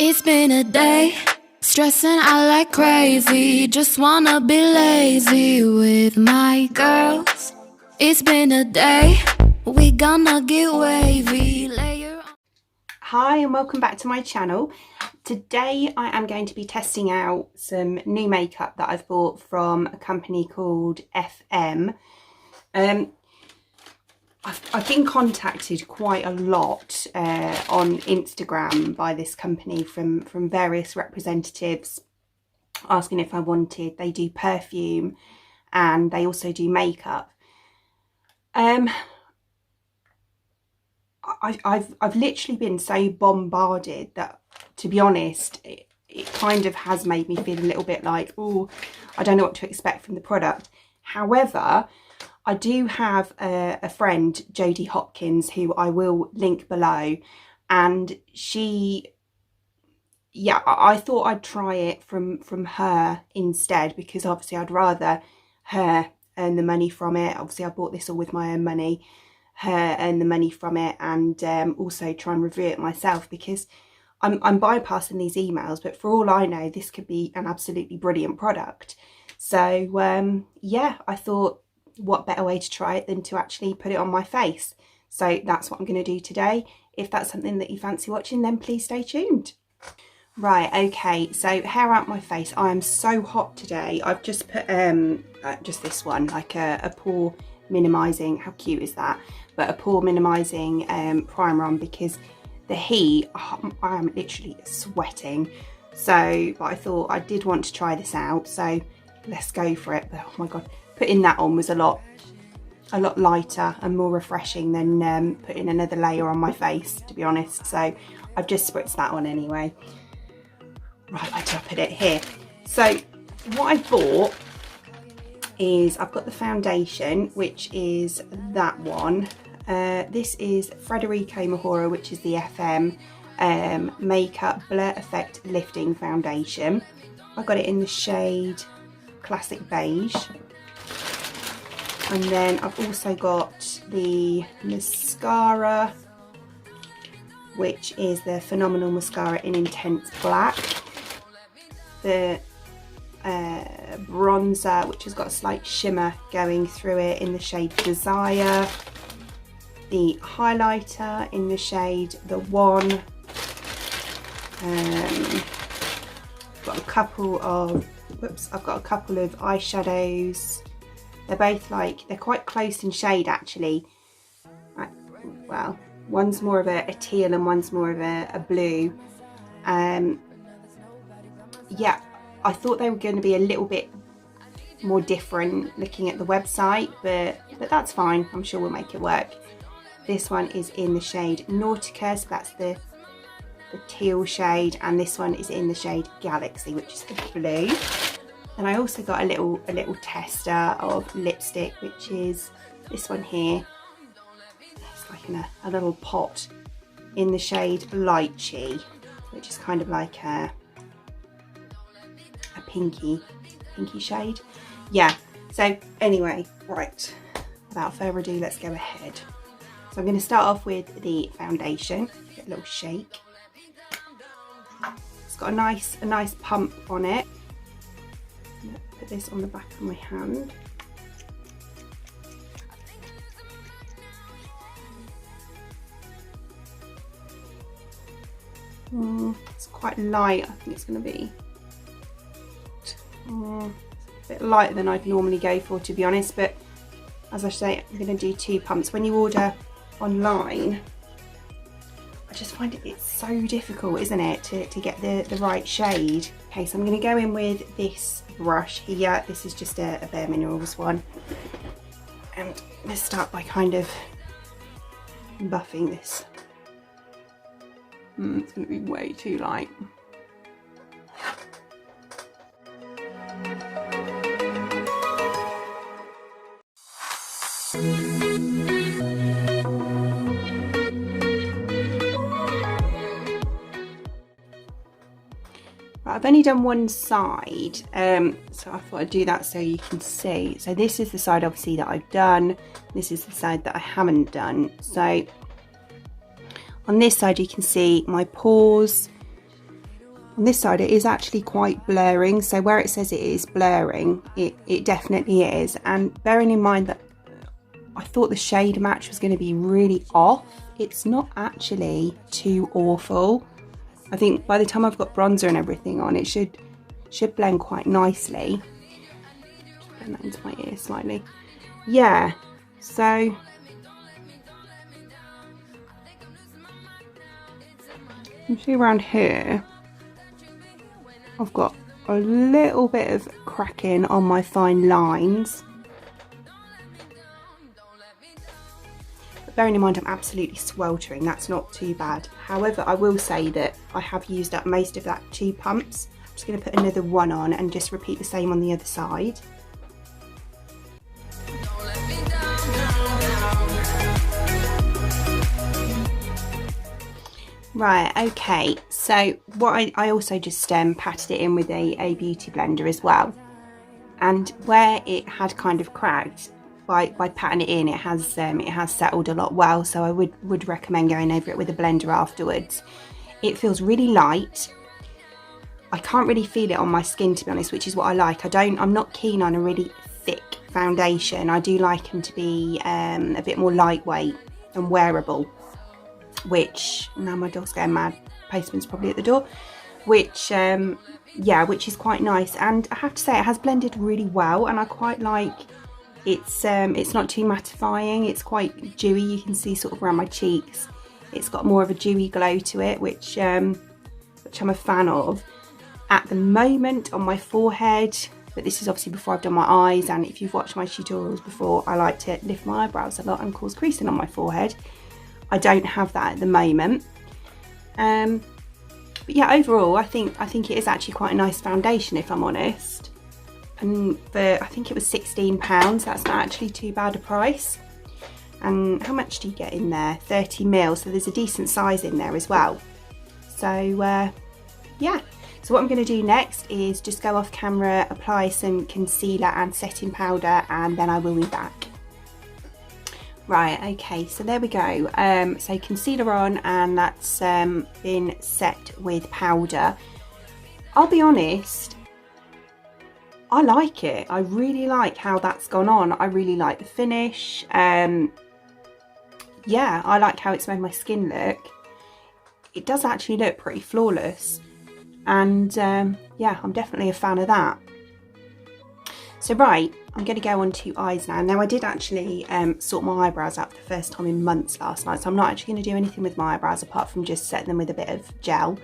It's been a day, stressing out like crazy. Just wanna be lazy with my girls. It's been a day, we gonna get wavy. Hi and welcome back to my channel. Today I am going to be testing out some new makeup that I've bought from a company called FM. I've been contacted quite a lot on Instagram by this company from various representatives asking if I wanted. They do perfume and they also do makeup. I've literally been so bombarded that, to be honest, it kind of has made me feel a little bit like, oh, I don't know what to expect from the product. However, I do have a friend, Jodie Hopkins, who I will link below, and I thought I'd try it from her instead, because obviously I'd rather her earn the money from it. Obviously I bought this all with my own money, her earn the money from it, and also try and review it myself, because I'm bypassing these emails, but for all I know this could be an absolutely brilliant product. So yeah, I thought, what better way to try it than to actually put it on my face. So that's what I'm going to do today. If that's something that you fancy watching, then please stay tuned. Right, okay, so hair out my face. I am so hot today. I've just put just this one, like a pore minimising, how cute is that, but a pore minimising primer on, because the heat, I am literally sweating. So, but I thought I did want to try this out, so let's go for it. But oh my god, putting that on was a lot lighter and more refreshing than putting another layer on my face, to be honest. So I've just spritzed that on anyway. Right, I put it here. So what I bought is, I've got the foundation, which is that one. This is Federico Mahora, which is the FM Makeup Blur Effect Lifting Foundation. I got it in the shade Classic Beige. And then I've also got the mascara, which is the Phenomenal Mascara in Intense Black. The bronzer, which has got a slight shimmer going through it, in the shade Desire. The highlighter in the shade The One. I've got a couple of eyeshadows. They're both they're quite close in shade actually. Well, one's more of a teal and one's more of a blue. Yeah, I thought they were going to be a little bit more different looking at the website, but that's fine. I'm sure we'll make it work. This one is in the shade Nautica, so that's the teal shade, and this one is in the shade Galaxy, which is the blue. And I also got a little tester of lipstick, which is this one here. It's like in a little pot in the shade Lychee, which is kind of like a pinky shade. Yeah, so anyway, right, without further ado, let's go ahead. So I'm going to start off with the foundation. Get a little shake. It's got a nice pump on it. Put this on the back of my hand. It's quite light. I think it's going to be a bit lighter than I'd normally go for, to be honest, but as I say, I'm going to do 2 pumps. When you order online, I just find it's so difficult, isn't it, to get the right shade. Okay, so I'm going to go in with this brush here. This is just a Bare Minerals one, and let's start by kind of buffing this. It's going to be way too light. I've only done one side, so I thought I'd do that so you can see. So this is the side obviously that I've done, this is the side that I haven't done. So on this side you can see my pores On this side it is actually quite blurring, so where it says it is blurring, it definitely is. And bearing in mind that I thought the shade match was going to be really off, it's not actually too awful. I think by the time I've got bronzer and everything on, it should blend quite nicely. Just blend that into my ear slightly. Yeah, so you see around here, I've got a little bit of cracking on my fine lines. But bearing in mind I'm absolutely sweltering, that's not too bad. However, I will say that I have used up most of that 2 pumps. I'm just going to put another one on and just repeat the same on the other side. Right, okay, so what I also just patted it in with a beauty blender as well, and where it had kind of cracked, by patting it in, it has settled a lot well, so I would recommend going over it with a blender afterwards. It feels really light. I can't really feel it on my skin, to be honest, which is what I like. I'm not keen on a really thick foundation. I do like them to be a bit more lightweight and wearable, which, now my dog's going mad, postman's probably at the door, which yeah, which is quite nice. And I have to say it has blended really well, and I quite like it's not too mattifying, it's quite dewy. You can see sort of around my cheeks it's got more of a dewy glow to it, which I'm a fan of. At the moment on my forehead, but this is obviously before I've done my eyes, and if you've watched my tutorials before, I like to lift my eyebrows a lot and cause creasing on my forehead. I don't have that at the moment. But yeah, overall I think it is actually quite a nice foundation, if I'm honest. And I think it was £16, that's not actually too bad a price. And how much do you get in there? 30ml, so there's a decent size in there as well. So yeah, so what I'm going to do next is just go off camera, apply some concealer and setting powder, and then I will be back. Right, okay, so there we go. So concealer on, and that's been set with powder. I'll be honest, I like it. I really like how that's gone on. I really like the finish. Yeah, I like how it's made my skin look. It does actually look pretty flawless. And yeah, I'm definitely a fan of that. So right, I'm going to go on to eyes now. Now I did actually sort my eyebrows out for the first time in months last night, so I'm not actually going to do anything with my eyebrows apart from just set them with a bit of gel.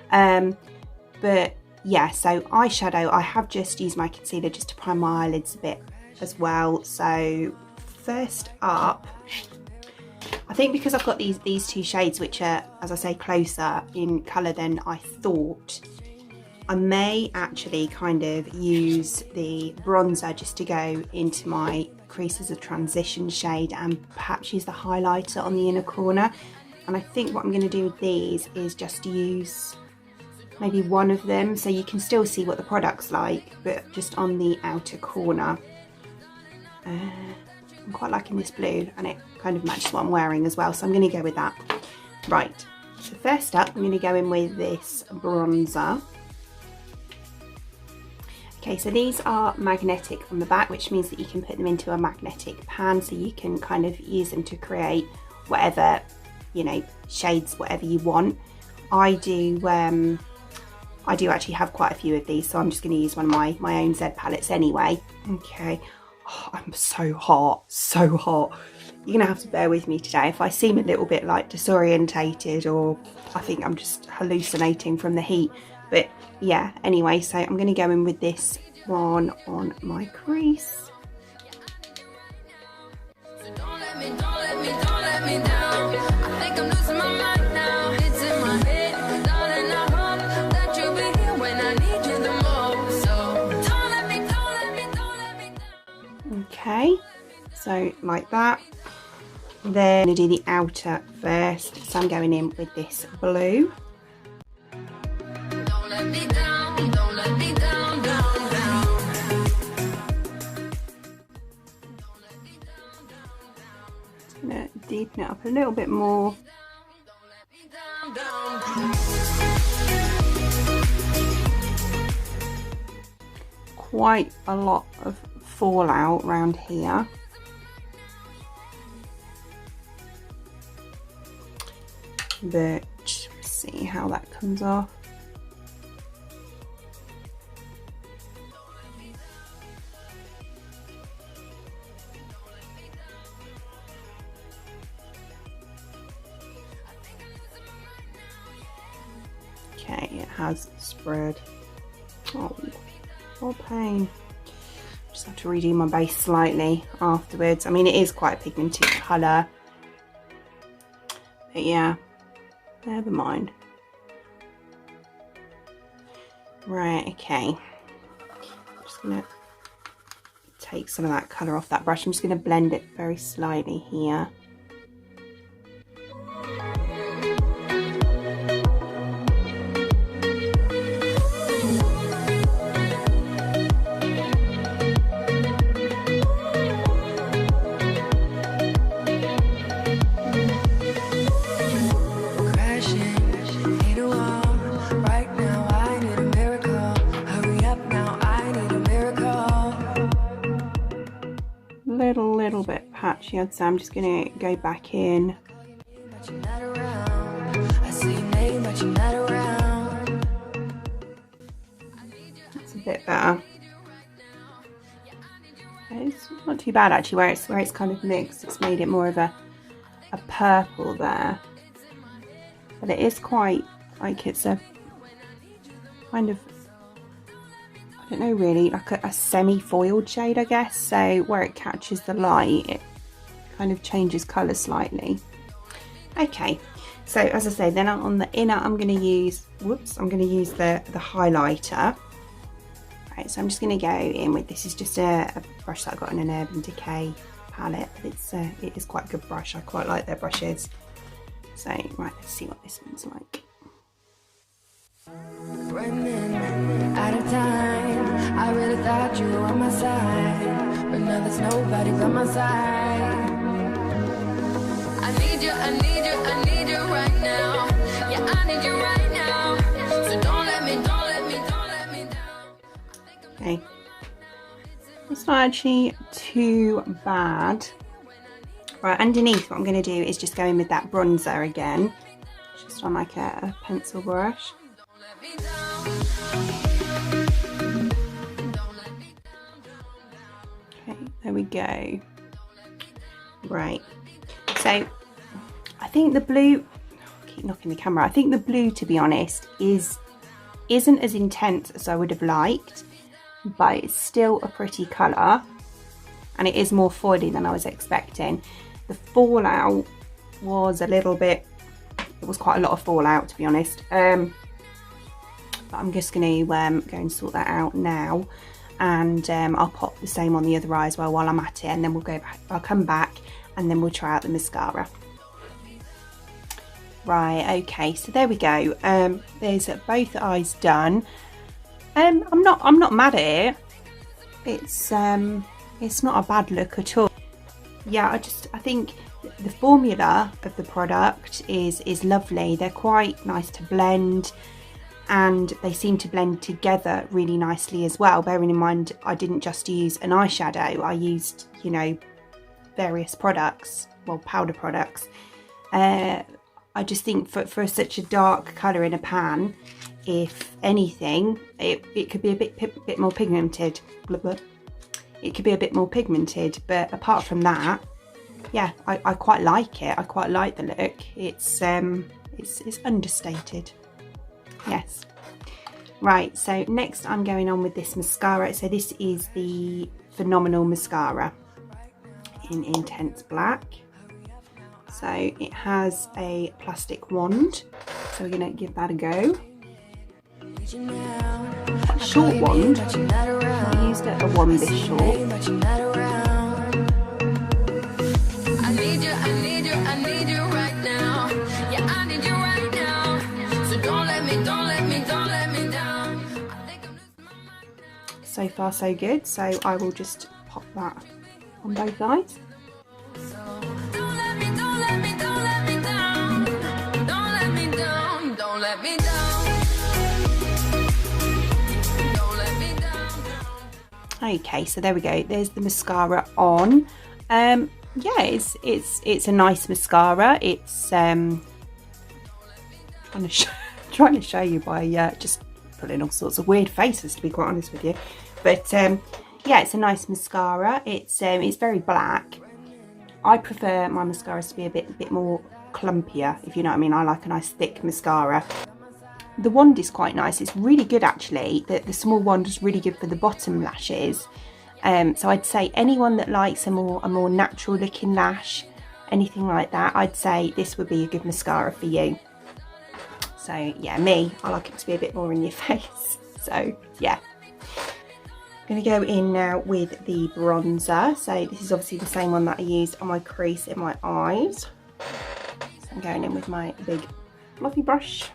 But yeah, so eyeshadow, I have just used my concealer just to prime my eyelids a bit as well. So first up, I think because I've got these 2 shades which are, as I say, closer in colour than I thought, I may actually kind of use the bronzer just to go into my crease as a transition shade, and perhaps use the highlighter on the inner corner. And I think what I'm going to do with these is just use maybe one of them, so you can still see what the product's like, but just on the outer corner. I'm quite liking this blue, and it kind of matches what I'm wearing as well, so I'm going to go with that. Right, so first up I'm going to go in with this bronzer. Okay, so these are magnetic on the back, which means that you can put them into a magnetic pan, so you can kind of use them to create whatever, you know, shades, whatever you want. I do actually have quite a few of these, so I'm just going to use one of my own Z palettes anyway. Okay, oh, I'm so hot, so hot. You're going to have to bear with me today if I seem a little bit like disorientated, or I think I'm just hallucinating from the heat. But yeah, anyway, so I'm going to go in with this one on my crease. Okay, so like that. Then I'm going to do the outer first, so I'm going in with this blue. Just going to deepen it up a little bit more. quite a lot of fallout around here. But see how that comes off. Okay, it has spread. Oh, what pain. Just have to redo my base slightly afterwards. I mean, it is quite a pigmented colour. But yeah, never mind. Right, okay. I'm just going to take some of that colour off that brush. I'm just going to blend it very slightly here. Little bit patchy, I'd say. I'm just going to go back in. That's a bit better. It's not too bad actually, where it's kind of mixed. It's made it more of a purple there, but it is quite like it's a kind of, I don't know really, like a semi-foiled shade, I guess. So where it catches the light, it kind of changes colour slightly. Okay, so as I say, then on the inner, I'm going to use, I'm going to use the highlighter. Right, so I'm just going to go in with, this is just a brush that I got in an Urban Decay palette, but it is quite a good brush. I quite like their brushes. So right, let's see what this one's like. Running out of time, I really thought you were on my side, but now there's nobody by my side. I need you, I need you, I need you right now. Yeah, I need you right now. So don't let me down. Okay, it's not actually too bad. Right, underneath, what I'm going to do is just go in with that bronzer again, just on like a pencil brush. Okay, there we go. Right, so I think the blue, I keep knocking the camera, I think the blue, to be honest, isn't as intense as I would have liked, but it's still a pretty colour, and it is more foily than I was expecting. The fallout was a little bit, it was quite a lot of fallout, to be honest. But I'm just going to go and sort that out now, and I'll pop the same on the other eye as well while I'm at it, and then we'll go back, I'll come back and then we'll try out the mascara. Right, okay, so there we go. There's both eyes done. I'm not mad at it. It's not a bad look at all. Yeah, I think the formula of the product is lovely. They're quite nice to blend, and they seem to blend together really nicely as well, bearing in mind I didn't just use an eyeshadow, I used, you know, various products, well, powder products. I just think for such a dark colour in a pan, if anything, it could be a bit more pigmented. Blah, blah. It could be a bit more pigmented, but apart from that, yeah, I quite like it. I quite like the look. It's understated. Yes. Right, so next I'm going on with this mascara. So this is the Phenomenal Mascara in Intense Black. So it has a plastic wand, so we're going to give that a go. A short wand. I used a wand this short. I need you right now. Yeah, I need you right now. So don't let me down. So far so good, so I will just pop that on both eyes. Don't let me down. Don't let me down. Okay, so there we go. There's the mascara on. Yeah, it's a nice mascara. It's trying to show you by just putting all sorts of weird faces, to be quite honest with you. But yeah, it's a nice mascara. It's very black. I prefer my mascaras to be a bit more clumpier, if you know what I mean. I like a nice thick mascara. The wand is quite nice. It's really good actually. The small wand is really good for the bottom lashes. So I'd say anyone that likes a more natural looking lash, anything like that, I'd say this would be a good mascara for you. So yeah, I like it to be a bit more in your face. So yeah. I'm going to go in now with the bronzer. So this is obviously the same one that I used on my crease in my eyes. So I'm going in with my big fluffy brush.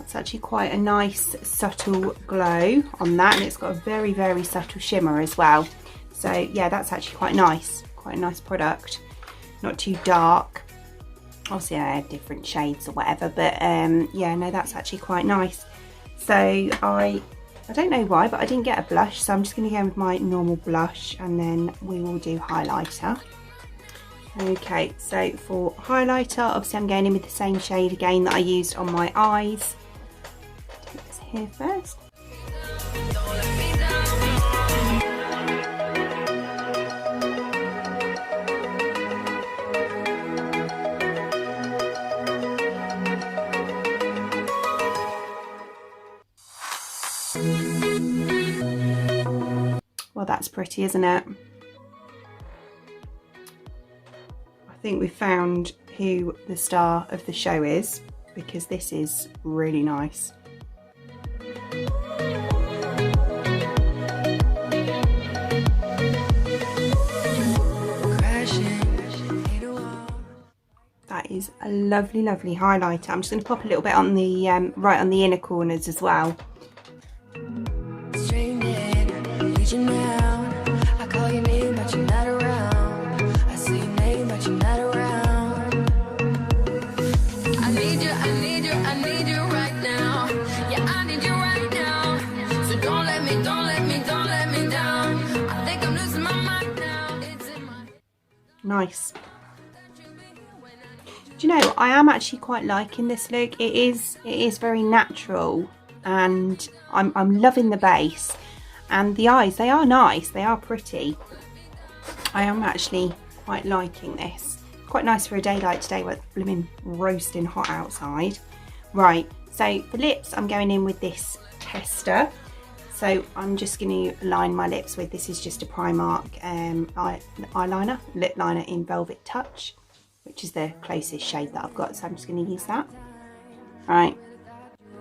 It's actually quite a nice subtle glow on that, and it's got a very, very subtle shimmer as well. So yeah, that's actually quite nice. Quite a nice product. Not too dark. Obviously I had different shades or whatever, but yeah, no, that's actually quite nice. So I don't know why, but I didn't get a blush, so I'm just going to go with my normal blush, and then we will do highlighter. Okay, so for highlighter, obviously I'm going in with the same shade again that I used on my eyes. Take this here first. Well, that's pretty, isn't it? I think we've found who the star of the show is, because this is really nice. That is a lovely, lovely highlighter. I'm just going to pop a little bit on the right on the inner corners as well. Nice. Do you know, I am actually quite liking this look. It is very natural, and I'm loving the base, and the eyes, they are nice, they are pretty. I am actually quite liking this. Quite nice for a day like today where it's blooming roasting hot outside. Right, so for lips, I'm going in with this tester. So I'm just going to line my lips with, this is just a Primark eyeliner, lip liner in Velvet Touch, which is the closest shade that I've got, so I'm just going to use that. Right.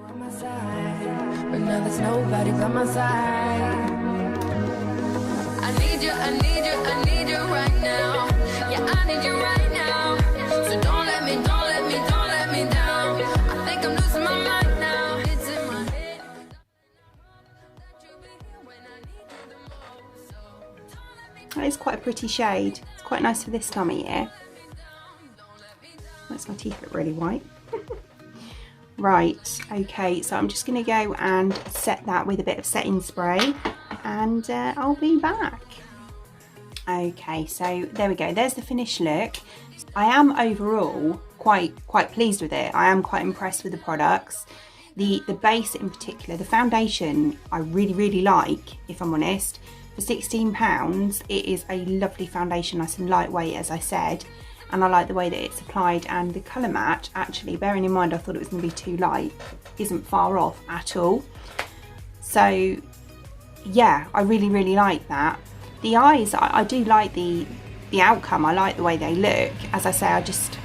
But now there's nobody by my side. I need you, I need you, I need you right now. Yeah, I need you right now. So don't let me down. I think I'm losing my mind now. It's in my head. That is quite a pretty shade. It's quite nice for this time of year. Makes my teeth look really white. Right, okay, so I'm just going to go and set that with a bit of setting spray, and I'll be back. Okay, so there we go. There's the finished look. I am overall quite pleased with it. I am quite impressed with the products. The base in particular, the foundation, I really like, if I'm honest. For £16, it is a lovely foundation, nice and lightweight, as I said. And I like the way that it's applied, and the colour match, actually, bearing in mind I thought it was going to be too light, isn't far off at all. So yeah, I really like that. The eyes, I do like the outcome. I like the way they look. As I say, I just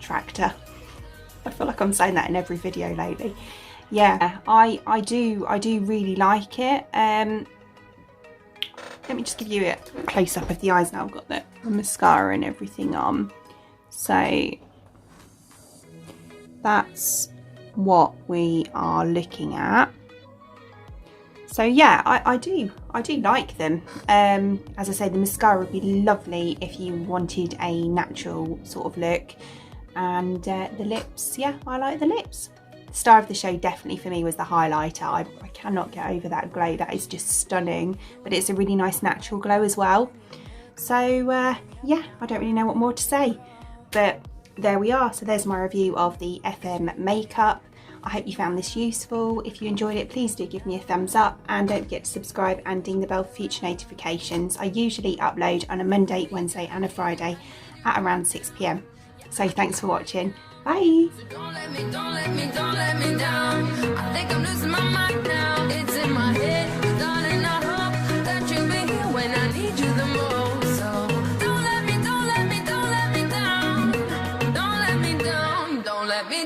tractor. I feel like I'm saying that in every video lately. Yeah, I do really like it. let me just give you a close up of the eyes now. I've got the mascara and everything on. So that's what we are looking at. So yeah, I do like them. As I say, the mascara would be lovely if you wanted a natural sort of look. And the lips, yeah, I like the lips. The star of the show definitely for me was the highlighter. I cannot get over that glow. That is just stunning, but it's a really nice natural glow as well. So yeah, I don't really know what more to say, but there we are. So there's my review of the FM makeup. I hope you found this useful. If you enjoyed it, please do give me a thumbs up, and don't forget to subscribe and ding the bell for future notifications. I usually upload on a Monday, Wednesday and a Friday at around 6 p.m. So thanks for watching. Bye. Don't let me down. I think I'm losing my mind now. It's in my head, darling. I hope that you'll be here when I need you the most. So don't let me down. Don't let me down. Don't let me